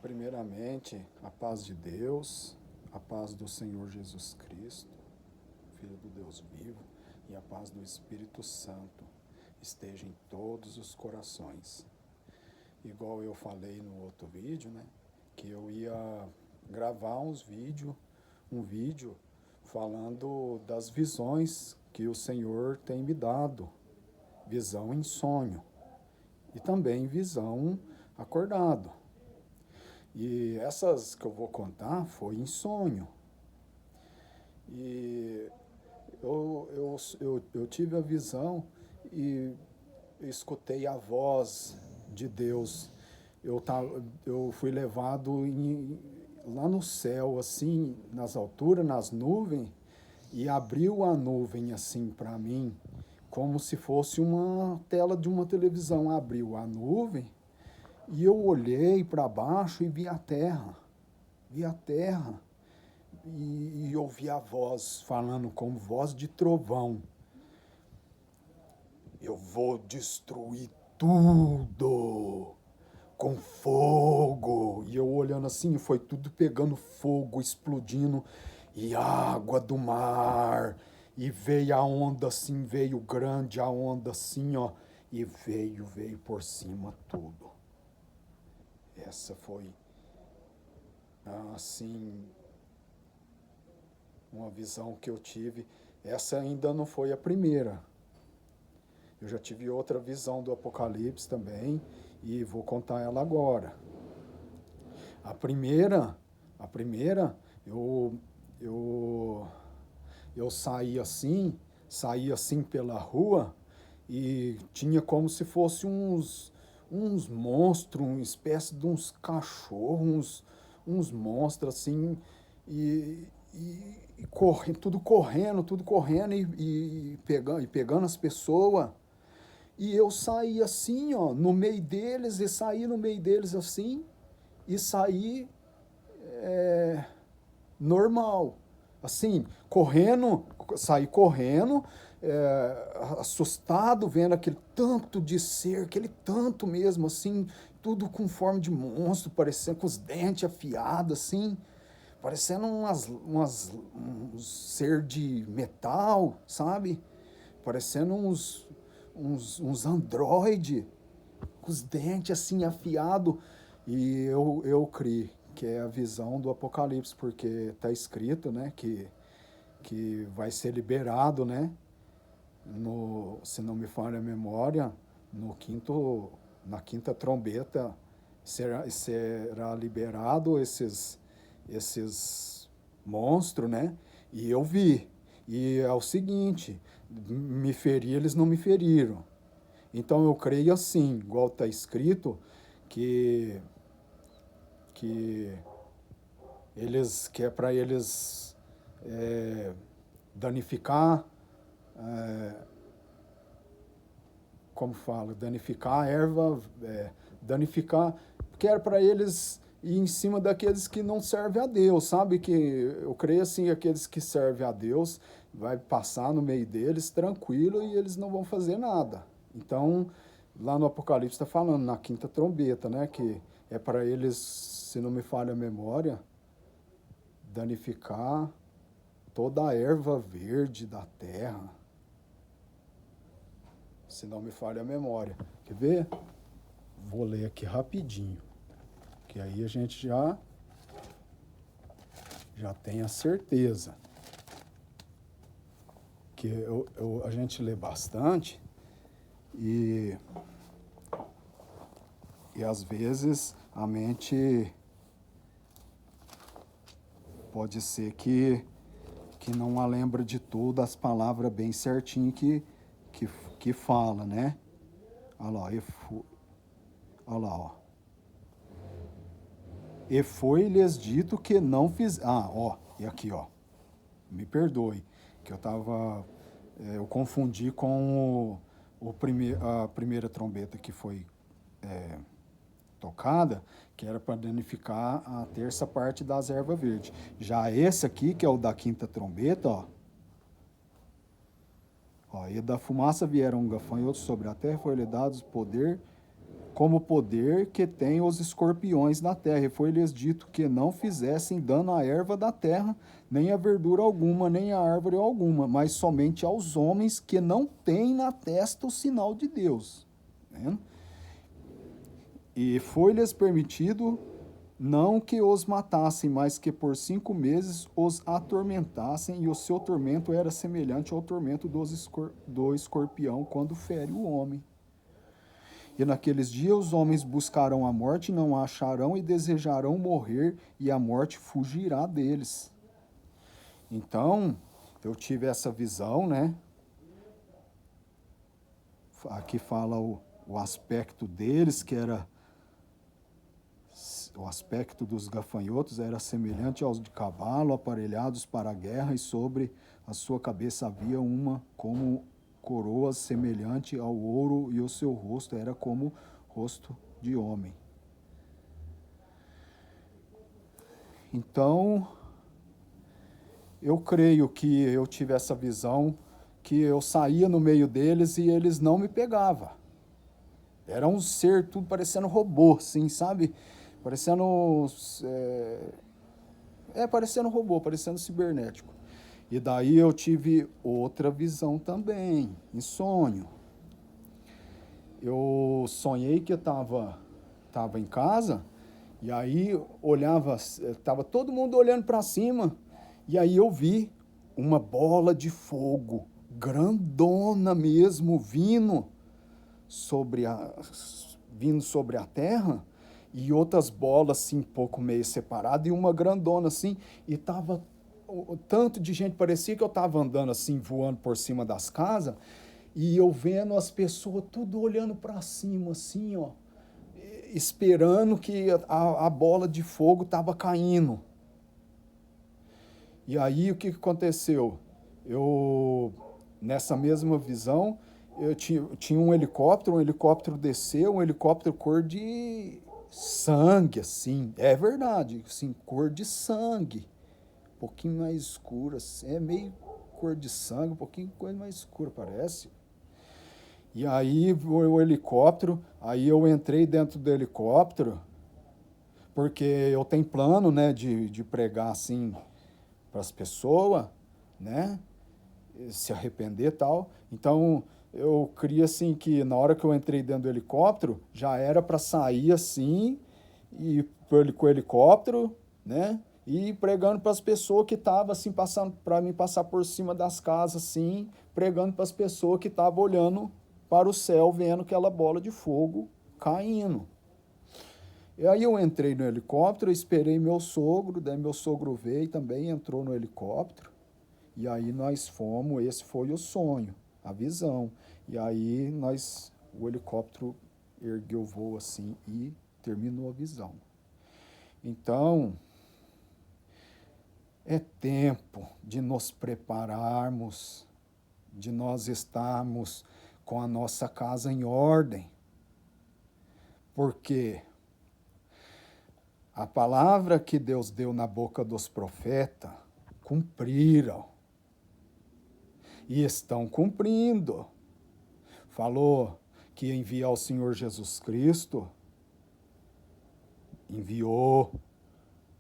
Primeiramente, a paz de Deus, a paz do Senhor Jesus Cristo, Filho do Deus vivo, e a paz do Espírito Santo esteja em todos os corações. Igual eu falei no outro vídeo, né? Que eu ia gravar um vídeo falando das visões que o Senhor tem me dado. Visão em sonho e também visão acordado. E essas que eu vou contar foi em sonho. E eu tive a visão e escutei a voz de Deus. Eu fui levado lá no céu, assim, nas alturas, nas nuvens, e abriu a nuvem assim para mim, como se fosse uma tela de uma televisão. Abriu a nuvem e eu olhei para baixo e vi a terra. Vi a terra e ouvi a voz falando como voz de trovão. Eu vou destruir tudo com fogo. E eu olhando assim, foi tudo pegando fogo, explodindo, e água do mar. E veio a onda assim, veio grande a onda assim, ó, e veio por cima tudo. Essa foi, assim, uma visão que eu tive. Essa ainda não foi a primeira. Eu já tive outra visão do Apocalipse também, e vou contar ela agora. A primeira, eu saí assim pela rua, e tinha como se fosse uns monstros, uma espécie de uns cachorros, uns monstros assim, e tudo correndo e pegando as pessoas. E eu saí assim, ó, no meio deles, e saí no meio deles assim, e saí normal. Assim, saí correndo, assustado, vendo aquele tanto de ser, aquele tanto mesmo, assim, tudo com forma de monstro, parecendo com os dentes afiados, assim, parecendo uns ser de metal, sabe? Parecendo uns androide, com os dentes assim afiados. E eu creio que é a visão do Apocalipse, porque está escrito, né, que vai ser liberado, né, se não me falha a memória, na quinta trombeta será liberado esses monstros, né? E eu vi. E é o seguinte, me ferir, eles não me feriram. Então eu creio assim, igual está escrito, que, que que é para eles danificar, como fala, danificar a erva, danificar, porque era para eles ir em cima daqueles que não servem a Deus, sabe? Que eu creio assim, aqueles que servem a Deus vai passar no meio deles tranquilo e eles não vão fazer nada. Então, lá no Apocalipse está falando, na quinta trombeta, né? Que é para eles, se não me falha a memória, danificar toda a erva verde da terra, se não me falha a memória. Quer ver? Vou ler aqui rapidinho, que aí a gente já tem a certeza. Que a gente lê bastante e às vezes a mente pode ser que não a lembra de tudo, as palavras bem certinho que fala, né? Olha lá, olha lá, ó. E foi-lhes dito que não fiz... e aqui, ó. Me perdoe, que eu confundi com a primeira trombeta que foi tocada, que era para danificar a terça parte das ervas verdes. Já esse aqui, que é o da quinta trombeta, ó, e da fumaça vieram gafanhotos sobre a terra, foi-lhe dado poder como o poder que têm os escorpiões na terra. E foi-lhes dito que não fizessem dano à erva da terra, nem a verdura alguma, nem a árvore alguma, mas somente aos homens que não têm na testa o sinal de Deus. Né? E foi-lhes permitido não que os matassem, mas que por 5 meses os atormentassem, e o seu tormento era semelhante ao tormento do escorpião quando fere o homem. E naqueles dias os homens buscarão a morte, não a acharão, e desejarão morrer, e a morte fugirá deles. Então, eu tive essa visão, né? Aqui fala o aspecto deles, que era... O aspecto dos gafanhotos era semelhante aos de cavalo, aparelhados para a guerra, e sobre a sua cabeça havia uma como coroa semelhante ao ouro, e o seu rosto era como rosto de homem. Então, eu creio que eu tive essa visão, que eu saía no meio deles e eles não me pegavam. Era um ser, tudo parecendo robô, assim, sabe? Parecendo... parecendo robô, parecendo cibernético. E daí eu tive outra visão também, em sonho. Eu sonhei que eu estava em casa, e aí olhava, estava todo mundo olhando para cima, e aí eu vi uma bola de fogo, grandona mesmo, vindo sobre a terra, e outras bolas assim, um pouco meio separadas, e uma grandona assim, e tava tanto de gente, parecia que eu estava andando assim, voando por cima das casas, e eu vendo as pessoas tudo olhando para cima assim, ó, esperando que a bola de fogo estava caindo. E aí o que aconteceu? Nessa mesma visão, eu tinha um helicóptero desceu, um helicóptero cor de sangue, assim, é verdade, assim, cor de sangue, um pouquinho mais escura, assim, é meio cor de sangue, um pouquinho coisa mais escura, parece. E aí o helicóptero, aí eu entrei dentro do helicóptero, porque eu tenho plano, né, de pregar assim para as pessoas, né, se arrepender e tal. Então eu queria assim que na hora que eu entrei dentro do helicóptero, já era para sair assim, e com o helicóptero, né, e pregando para as pessoas que estavam assim, passando, para mim passar por cima das casas assim, pregando para as pessoas que estavam olhando para o céu, vendo aquela bola de fogo caindo. E aí eu entrei no helicóptero, esperei meu sogro, daí meu sogro veio também, entrou no helicóptero, e aí nós fomos, esse foi o sonho, a visão. E aí o helicóptero ergueu o voo assim e terminou a visão. Então, é tempo de nos prepararmos, de nós estarmos com a nossa casa em ordem, porque a palavra que Deus deu na boca dos profetas cumpriram e estão cumprindo. Falou que ia enviar o Senhor Jesus Cristo, enviou,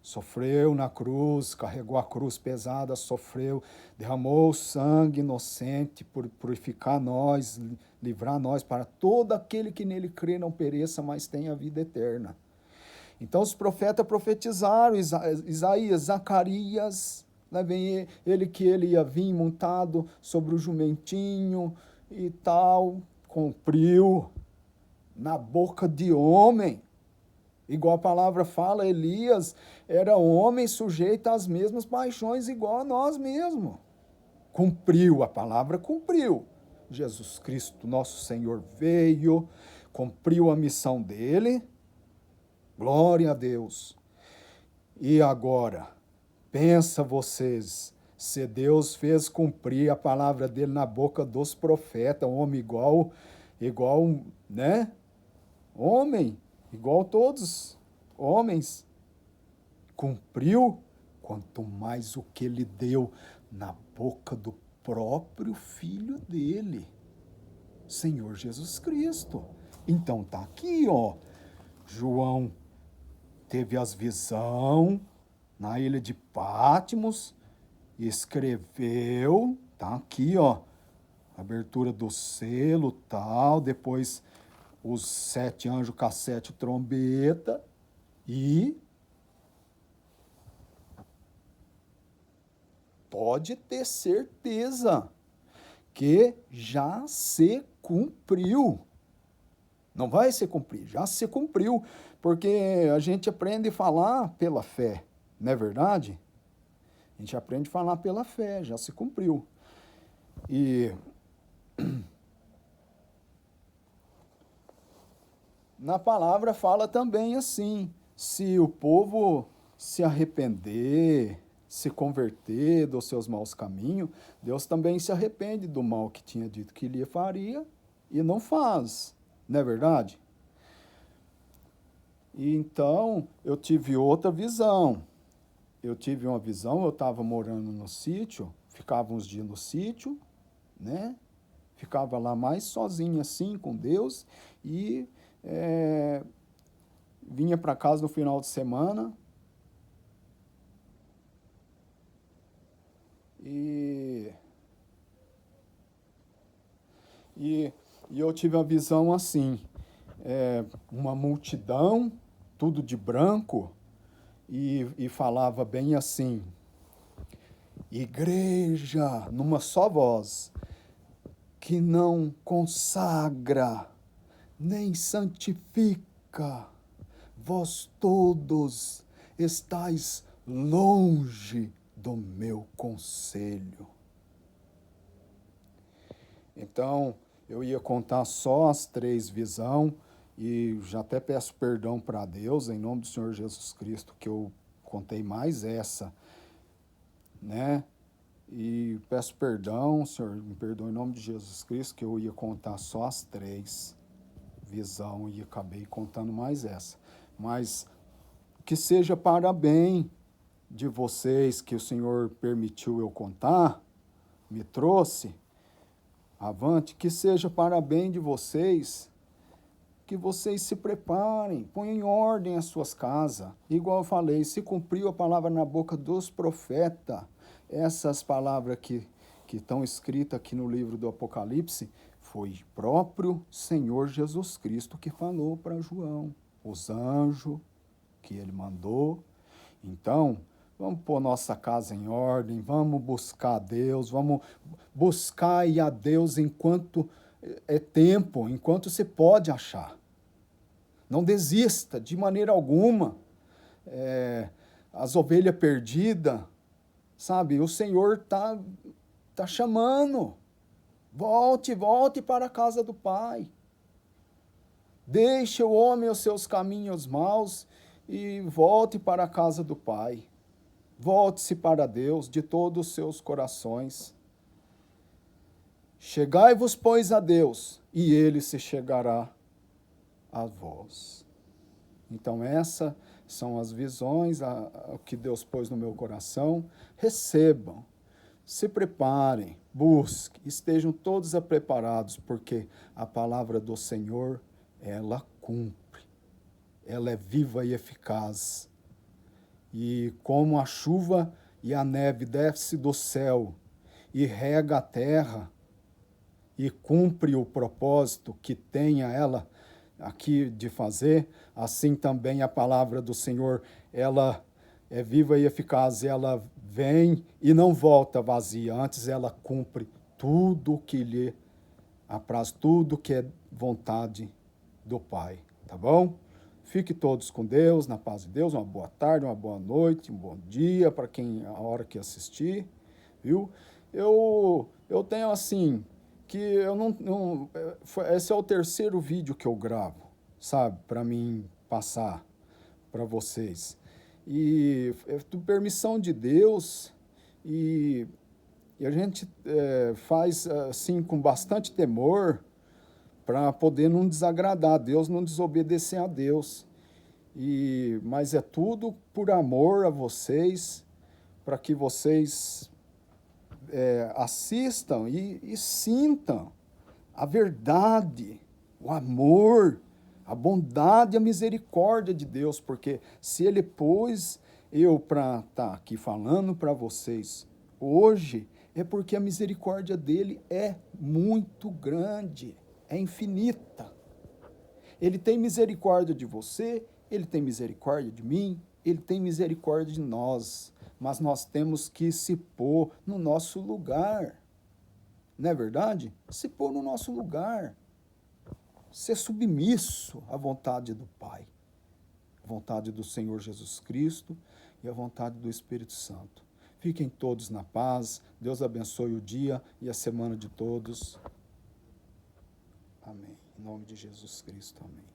sofreu na cruz, carregou a cruz pesada, sofreu, derramou sangue inocente por purificar nós, livrar nós, para todo aquele que nele crê não pereça, mas tenha a vida eterna. Então os profetas profetizaram, Isaías, Zacarias, lá vem ele que ele ia vir montado sobre o jumentinho e tal, cumpriu na boca de homem. Igual a palavra fala, Elias era homem sujeito às mesmas paixões igual a nós mesmos. Cumpriu, a palavra cumpriu. Jesus Cristo, nosso Senhor, veio, cumpriu a missão dele. Glória a Deus. E agora, pensa vocês, se Deus fez cumprir a palavra dele na boca dos profetas, homem igual, né? Homem, igual todos homens, cumpriu, quanto mais o que ele deu na boca do próprio Filho dele, Senhor Jesus Cristo. Então tá aqui, ó. João teve as visões na ilha de Patmos, escreveu, tá aqui, ó, abertura do selo, tal, depois os 7 anjos com a 7 trombeta e pode ter certeza que já se cumpriu. Não vai se cumprir, já se cumpriu, porque a gente aprende a falar pela fé, não é verdade? A gente aprende a falar pela fé, já se cumpriu. E na palavra fala também assim, se o povo se arrepender, se converter dos seus maus caminhos, Deus também se arrepende do mal que tinha dito que ele faria e não faz, não é verdade? E então eu tive outra visão. Eu tive uma visão, eu estava morando no sítio, ficava uns dias no sítio, né? Ficava lá mais sozinho assim com Deus e vinha para casa no final de semana e, e eu tive uma visão assim, uma multidão, tudo de branco, e falava bem assim, igreja, numa só voz, que não consagra, nem santifica, vós todos estáis longe do meu conselho. Então, eu ia contar só as 3 visões e já até peço perdão para Deus, em nome do Senhor Jesus Cristo, que eu contei mais essa, né? E peço perdão, Senhor, me perdoe em nome de Jesus Cristo, que eu ia contar só as 3 visões e acabei contando mais essa. Mas que seja para bem de vocês que o Senhor permitiu eu contar, me trouxe avante, que seja para bem de vocês, que vocês se preparem, ponham em ordem as suas casas. Igual eu falei, se cumpriu a palavra na boca dos profetas, essas palavras que estão escritas aqui no livro do Apocalipse, foi próprio Senhor Jesus Cristo que falou para João, os anjos que ele mandou. Então, vamos pôr nossa casa em ordem, vamos buscar a Deus, vamos buscar a Deus enquanto é tempo, enquanto se pode achar. Não desista de maneira alguma. As ovelhas perdidas, sabe? O Senhor tá chamando. Volte para a casa do Pai. Deixe o homem os seus caminhos maus e volte para a casa do Pai. Volte-se para Deus de todos os seus corações. Chegai-vos, pois, a Deus, e ele se chegará a vós. Então, essas são as visões que Deus pôs no meu coração. Recebam, se preparem, busquem, estejam todos preparados, porque a palavra do Senhor, ela cumpre. Ela é viva e eficaz. E como a chuva e a neve desce do céu e rega a terra e cumpre o propósito que tenha ela aqui de fazer, assim também a palavra do Senhor, ela é viva e eficaz, ela vem e não volta vazia, antes ela cumpre tudo o que lhe apraz, tudo que é vontade do Pai, tá bom? Fique todos com Deus, na paz de Deus, uma boa tarde, uma boa noite, um bom dia para quem, a hora que assistir, viu? Eu tenho assim, que eu não esse é o 3º vídeo que eu gravo, sabe, para mim passar para vocês. E é permissão de Deus e a gente faz assim com bastante temor para poder não desagradar a Deus, não desobedecer a Deus. Mas é tudo por amor a vocês, para que vocês assistam e sintam a verdade, o amor, a bondade e a misericórdia de Deus, porque se Ele pôs eu para estar aqui falando para vocês hoje, é porque a misericórdia dele é muito grande, é infinita. Ele tem misericórdia de você, ele tem misericórdia de mim, ele tem misericórdia de nós, mas nós temos que se pôr no nosso lugar. Não é verdade? Se pôr no nosso lugar. Ser submisso à vontade do Pai, à vontade do Senhor Jesus Cristo e à vontade do Espírito Santo. Fiquem todos na paz. Deus abençoe o dia e a semana de todos. Amém. Em nome de Jesus Cristo, amém.